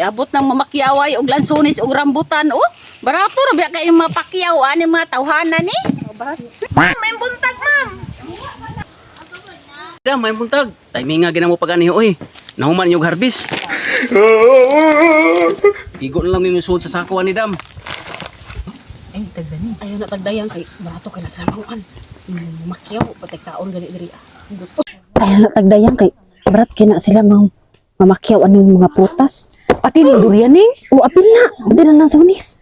Giabot ng mamakyaway og lansones og rambutan oh. Barato ra biya kay mapakyaw ani mga tawhanan ni. May buntag, ma'am. Dam, may buntag. Timing nga ginamo pag ani oy. Nahuman yung harvest. Igo na lang may suod sa sako ani dam. Ay tagdani. Ayaw na tagdayan kay barato kay nasamuan. Makyaw patay taon gali diri. Ayaw na tagdayan kay barat kina sila mamakyaw aning mga putas. Pati ni durian ning. O apil na, hindi na lang sunis.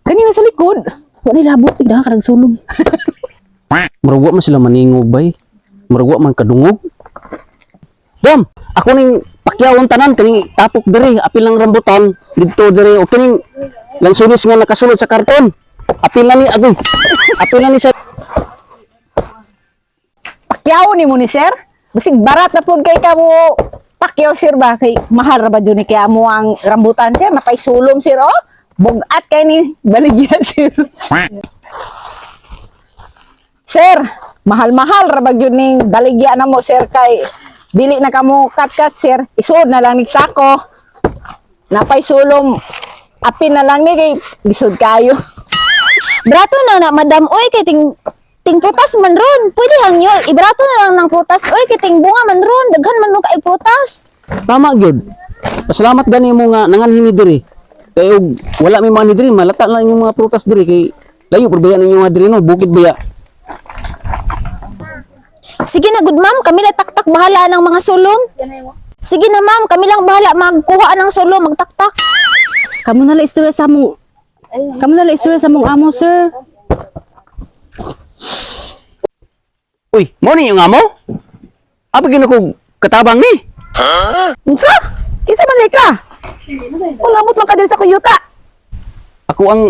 Kanina sa likod. Wala labot tigda ka sulong. Marugwa man sila maningog bay. Marugwa man kadungog. Dam, ako ning pakyawon tanan kining tapok diri, apil lang rambutan didto diri o kining lansunis nga nakasulod sa karton. Apil na ni agoy. Apil na ni sa Pakyaw ni mo ni sir. Bisig barat na pud kay kamo pakyaw sir ba kay mahal ra ba jud ni kay amo ang rambutan sir napay sulom sir oh. Bugat kay ni baligyan sir. Sir, mahal-mahal ra ba gyud ning baligya na mo sir kay dili na kamo kat-kat sir. Isud na lang nig sako. Napay sulom. Apin na lang ni kay lisod kayo. Brato na madam, oy kay ting prutas man ron. Pwede hangyo, ibrato na lang ng prutas. Oy kay ting bunga man ron, daghan man ron kay prutas. tama gyud. Pasalamat gani mo nga nanganhini diri. Kay og wala may mga diri, malata lang yung mga prutas diri kay layo pud baya ninyo nga diri no, bukid baya. Sige na good ma'am, kami lang taktak bahala ng mga sulom. Sige na ma'am, kami lang bahala magkuha ng sulom, magtaktak. Kamu na lang istorya sa mong amo, sir. Uy, mo ni yung amo? Apa gina ko katabang ni? Unsa? Kinsa man ka? Wala mo lang ka din sa kuyuta. Ako ang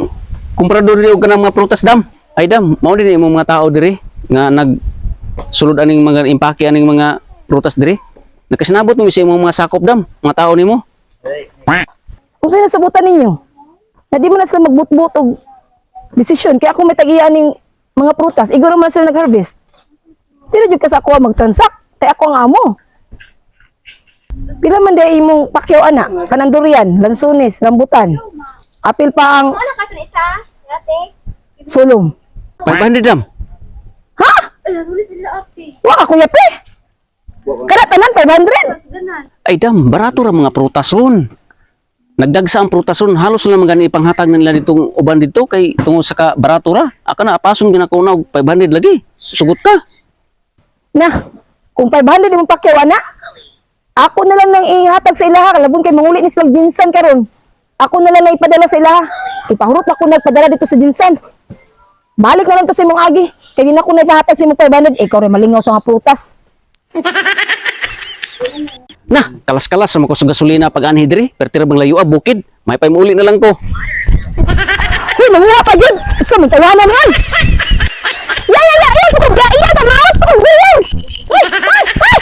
kumprador diri og kanang mga prutas dam. Ay dam, mao din imong mga tao diri nga sulod aning mga impake aning mga prutas diri. Nakasinabot mo sa imong mga sakop dam, mga tao nimo. Kung sino sabutan ninyo, na di mo na sila magbutbut og desisyon, kaya ako may tagiyan ng mga prutas, iguro man sila nag-harvest. Di na dyan ka sa ako mag-transact, kaya ako ang amo. Pila man day imong pakyaw ana, kanang durian, lansunis, rambutan. Apil pa ang sulong. 500 dam. Ha? Wa ako yapi. Kada tanan 500. Ay dam, barato ra mga prutas ron. Nagdagsa ang prutas ron, halos na magani ipanghatag nila ditong uban dito kay tungo sa barato ra. Aka na apason ginakunaw 500 lagi. Sugot ka. Na, kung 500 imong pakyaw ana, ako na lang nang ihatag sa ilaha, kalabon kay manguli ni silang jinsan karon. Ako na lang na ipadala sa ilaha. Ipahurot ako nagpadala dito sa jinsan. Balik na lang to sa imong agi. Kaya di na ako nagpahatag sa imong 500. Ikaw rin malingaw sa mga prutas. Na, kalas-kalas sa mga gasolina pag anhi diri, pero tira bang layo bukid. May paimuli na lang ko. Uy, nangyara pa dyan! Sa mga tawanan yan! Iya, iya, iya! Iya, iya, iya! Iya, iya! Iya, iya!